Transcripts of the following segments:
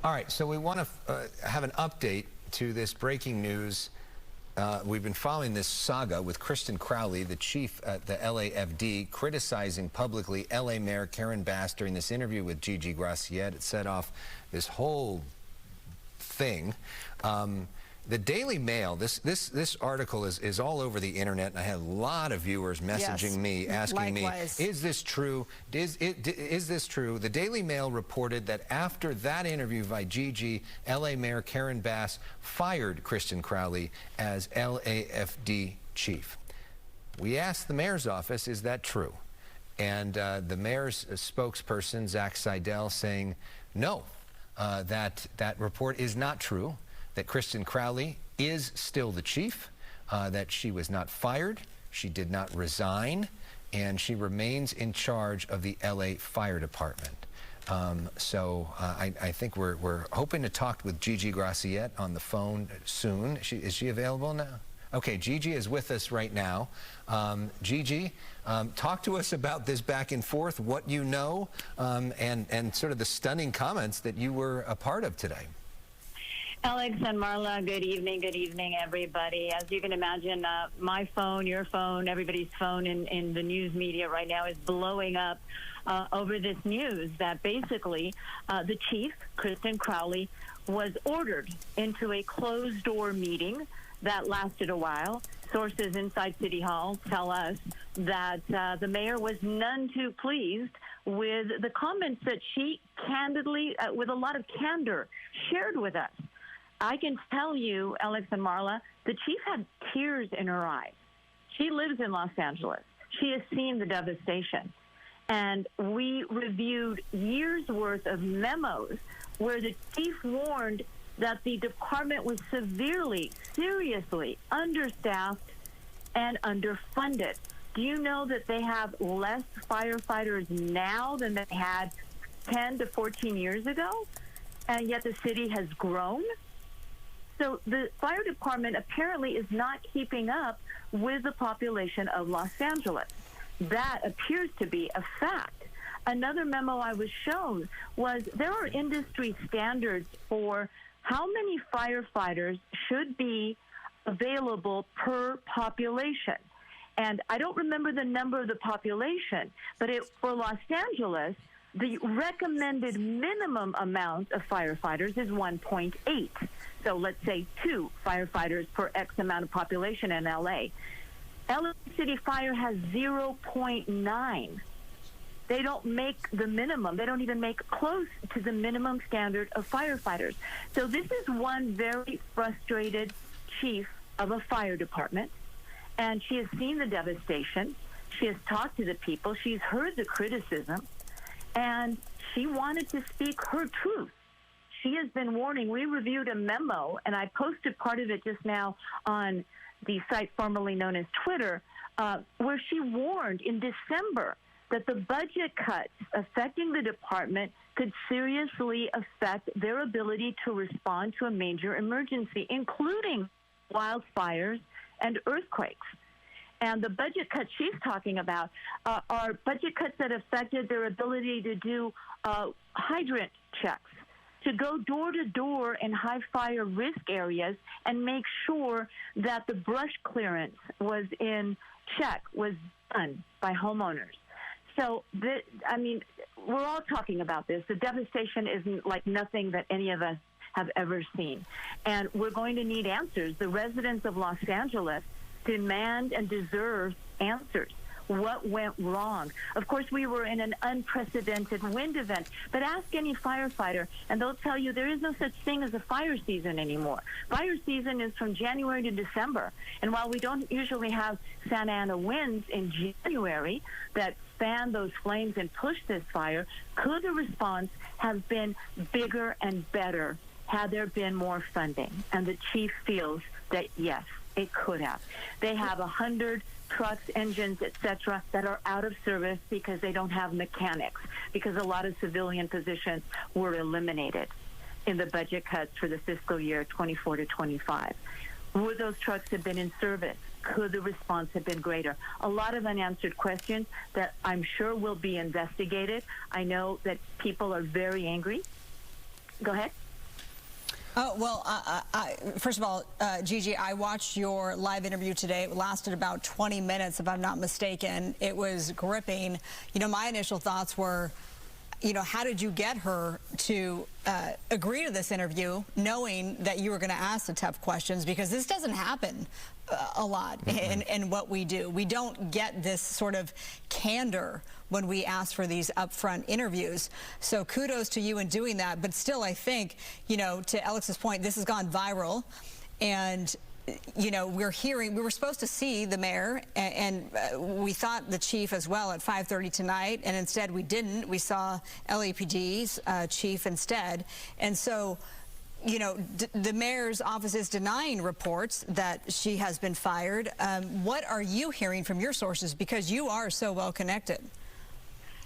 All right, so we want to have an update to this breaking news. We've been following this saga with Kristin Crowley, the chief at the LAFD, criticizing publicly LA Mayor Karen Bass during this interview with Gigi Graciette. It set off this whole thing. The Daily Mail, this article is all over the internet, and I had a lot of viewers messaging me, asking me, is this true? Is this true? The Daily Mail reported that after that interview by Gigi, LA Mayor Karen Bass fired Kristin Crowley as LAFD chief. We asked the mayor's office, is that true? And the mayor's spokesperson, Zach Seidel, saying, no, that report is not true, that Kristin Crowley is still the chief, that she was not fired, she did not resign, and she remains in charge of the LA Fire Department. I think we're hoping to talk with Gigi Graciette on the phone soon. Is she available now? Okay, Gigi is with us right now. Gigi, talk to us about this back and forth, what you know, and sort of the stunning comments that you were a part of today. Alex and Marla, good evening, everybody. As you can imagine, my phone, your phone, everybody's phone in the news media right now is blowing up over this news that basically the chief, Kristin Crowley, was ordered into a closed-door meeting that lasted a while. Sources inside City Hall tell us that the mayor was none too pleased with the comments that she candidly, with a lot of candor, shared with us. I can tell you, Alex and Marla, the chief had tears in her eyes. She lives in Los Angeles. She has seen the devastation. And we reviewed years' worth of memos where the chief warned that the department was seriously understaffed and underfunded. Do you know that they have less firefighters now than they had 10 to 14 years ago? And yet the city has grown? So the fire department apparently is not keeping up with the population of Los Angeles. That appears to be a fact. Another memo I was shown was there are industry standards for how many firefighters should be available per population. And I don't remember the number of the population, but for Los Angeles, the recommended minimum amount of firefighters is 1.8. So let's say 2 firefighters per X amount of population in LA. LA City Fire has 0.9. They don't make the minimum. They don't even make close to the minimum standard of firefighters. So this is one very frustrated chief of a fire department, and she has seen the devastation. She has talked to the people. She's heard the criticism, and she wanted to speak her truth. She has been warning. We reviewed a memo, and I posted part of it just now on the site formerly known as Twitter, where she warned in December that the budget cuts affecting the department could seriously affect their ability to respond to a major emergency, including wildfires and earthquakes. And the budget cuts she's talking about are budget cuts that affected their ability to do hydrant checks, to go door to door in high fire risk areas and make sure that the brush clearance was in check, was done by homeowners. So, we're all talking about this. The devastation isn't like nothing that any of us have ever seen. And we're going to need answers. The residents of Los Angeles demand and deserve answers. What went wrong? Of course, we were in an unprecedented wind event, but ask any firefighter, and they'll tell you there is no such thing as a fire season anymore. Fire season is from January to December, and while we don't usually have Santa Ana winds in January that fan those flames and push this fire, could the response have been bigger and better had there been more funding? And the chief feels that, yes, it could have. They have 100 trucks, engines, etc., that are out of service because they don't have mechanics, because a lot of civilian positions were eliminated in the budget cuts for the fiscal year 24 to 25. Would those trucks have been in service? Could the response have been greater? A lot of unanswered questions that I'm sure will be investigated. I know that people are very angry. Go ahead. Oh, well, first of all, Gigi, I watched your live interview today. It lasted about 20 minutes, if I'm not mistaken. It was gripping. You know, my initial thoughts were, you know, how did you get her to agree to this interview knowing that you were going to ask the tough questions? Because this doesn't happen a lot in what we do. We don't get this sort of candor when we ask for these upfront interviews. So kudos to you in doing that. But still, I think, you know, to Alex's point, this has gone viral. And you know, we were supposed to see the mayor, and we thought the chief as well at 5:30 tonight, and instead we didn't. We saw LAPD's chief instead. And so, you know, the mayor's office is denying reports that she has been fired. What are you hearing from your sources, because you are so well connected?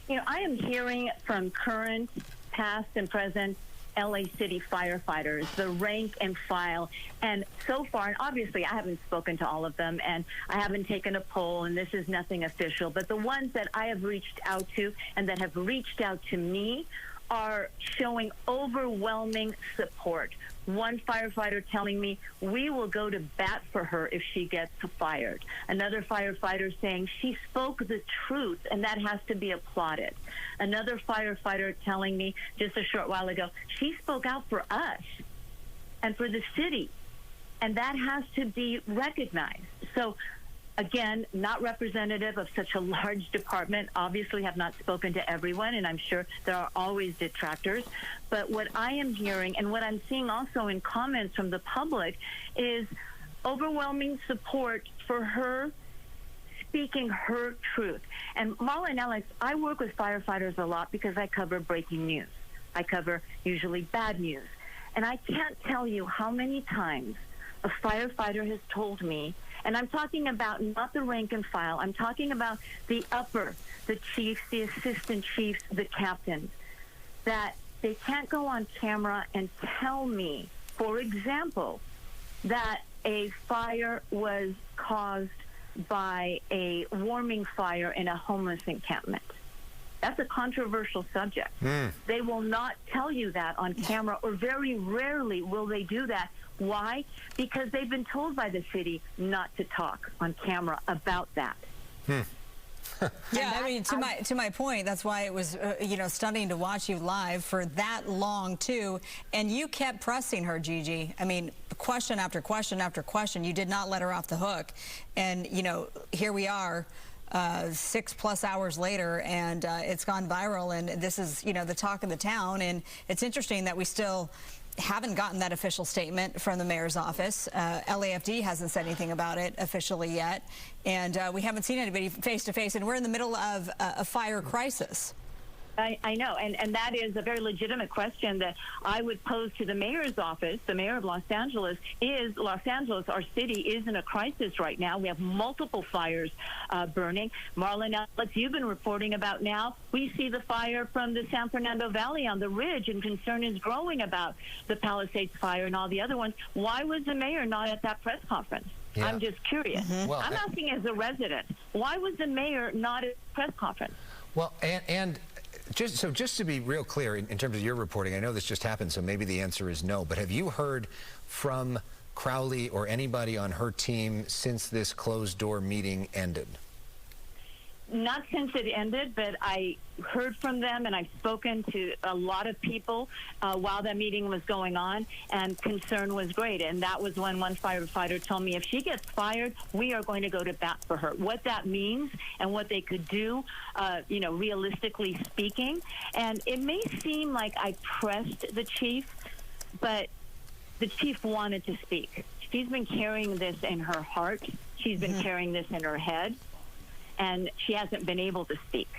You know, I am hearing from current, past, and present LA City firefighters, the rank and file. And so far, and obviously I haven't spoken to all of them, and I haven't taken a poll, and this is nothing official, but the ones that I have reached out to and that have reached out to me are showing overwhelming support. One firefighter telling me, we will go to bat for her if she gets fired. Another firefighter saying she spoke the truth, and that has to be applauded. Another firefighter telling me just a short while ago, she spoke out for us and for the city, and that has to be recognized. So again, not representative of such a large department, obviously have not spoken to everyone, and I'm sure there are always detractors. But what I am hearing, and what I'm seeing also in comments from the public, is overwhelming support for her speaking her truth. And Marla and Alex, I work with firefighters a lot because I cover breaking news. I cover usually bad news. And I can't tell you how many times a firefighter has told me, and I'm talking about not the rank and file, I'm talking about the upper, the chiefs, the assistant chiefs, the captains, that they can't go on camera and tell me, for example, that a fire was caused by a warming fire in a homeless encampment. That's a controversial subject. They will not tell you that on camera, or very rarely will they do that. Why? Because they've been told by the city not to talk on camera about that. Yeah, I mean, to my point, that's why it was, you know, stunning to watch you live for that long, too. And you kept pressing her, Gigi. I mean, question after question after question. You did not let her off the hook. And, you know, here we are. 6+ hours later, and it's gone viral, and this is, you know, the talk of the town. And it's interesting that we still haven't gotten that official statement from the mayor's office. LAFD hasn't said anything about it officially yet, and we haven't seen anybody face to face, and we're in the middle of a fire crisis. I know, and that is a very legitimate question that I would pose to the mayor's office, the mayor of Los Angeles. Our city, is in a crisis right now. We have multiple fires burning. Marla, Alex, you've been reporting about now. We see the fire from the San Fernando Valley on the ridge, and concern is growing about the Palisades Fire and all the other ones. Why was the mayor not at that press conference? Yeah. I'm just curious. Well, I'm asking as a resident, why was the mayor not at the press conference? Well, and just to be real clear in terms of your reporting, I know this just happened, so maybe the answer is no, but have you heard from Crowley or anybody on her team since this closed-door meeting ended? Not since it ended, but I heard from them, and I've spoken to a lot of people while that meeting was going on, and concern was great. And that was when one firefighter told me, if she gets fired, we are going to go to bat for her. What that means and what they could do, you know, realistically speaking. And it may seem like I pressed the chief, but the chief wanted to speak. She's been carrying this in her heart. She's been carrying this in her head. And she hasn't been able to speak.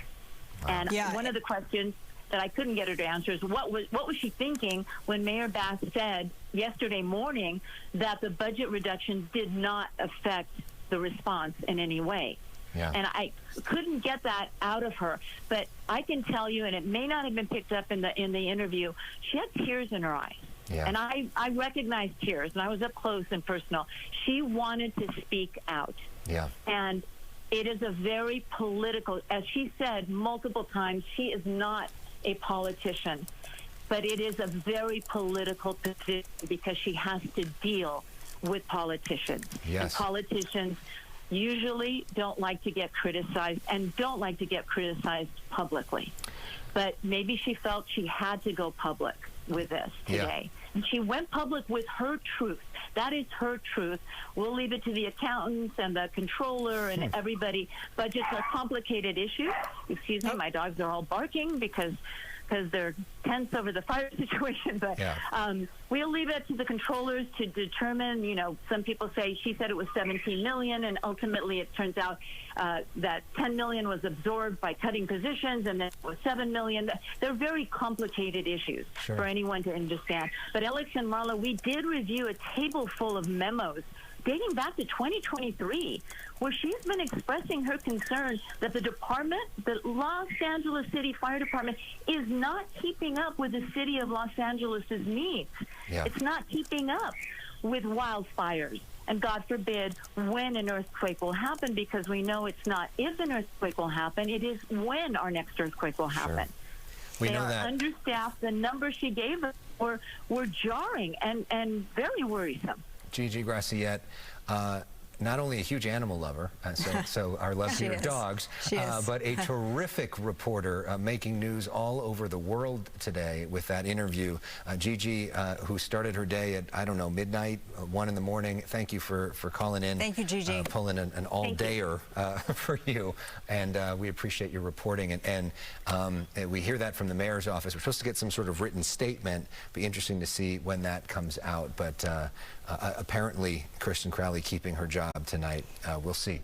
Wow. And one of the questions that I couldn't get her to answer is, what was she thinking when Mayor Bass said yesterday morning that the budget reductions did not affect the response in any way? Yeah. And I couldn't get that out of her. But I can tell you, and it may not have been picked up in the interview, she had tears in her eyes. Yeah. And I recognized tears, and I was up close and personal. She wanted to speak out. Yeah. And it is a very political, as she said multiple times, she is not a politician. but it is a very political position because she has to deal with politicians. Yes. And politicians usually don't like to get criticized and don't like to get criticized publicly. But maybe she felt she had to go public with this today. Yeah. And she went public with her truth. That is her truth. We'll leave it to the accountants and the controller and everybody. Budgets are complicated issues. Excuse me, my dogs are all barking because they're tense over the fire situation. But we'll leave it to the controllers to determine. You know, some people say she said it was 17 million, and ultimately it turns out that 10 million was absorbed by cutting positions, and then it was 7 million. They're very complicated issues for anyone to understand. But Alex and Marla, we did review a table full of memos dating back to 2023, where she's been expressing her concern that the department, the Los Angeles City Fire Department, is not keeping up with the city of Los Angeles's needs. It's not keeping up with wildfires. And God forbid when an earthquake will happen, because we know it's not if an earthquake will happen, it is when our next earthquake will happen. We they know are that. Understaffed. The numbers she gave us were jarring and very worrisome. Gigi Graciette, not only a huge animal lover, so our love for your dogs, but a terrific reporter making news all over the world today with that interview. Gigi, who started her day at, I don't know, midnight, 1 in the morning. Thank you for calling in. Thank you, Gigi. Pulling an all-dayer for you, and we appreciate your reporting. And we hear that from the mayor's office. We're supposed to get some sort of written statement. Be interesting to see when that comes out. But apparently, Kristin Crowley keeping her job tonight. We'll see.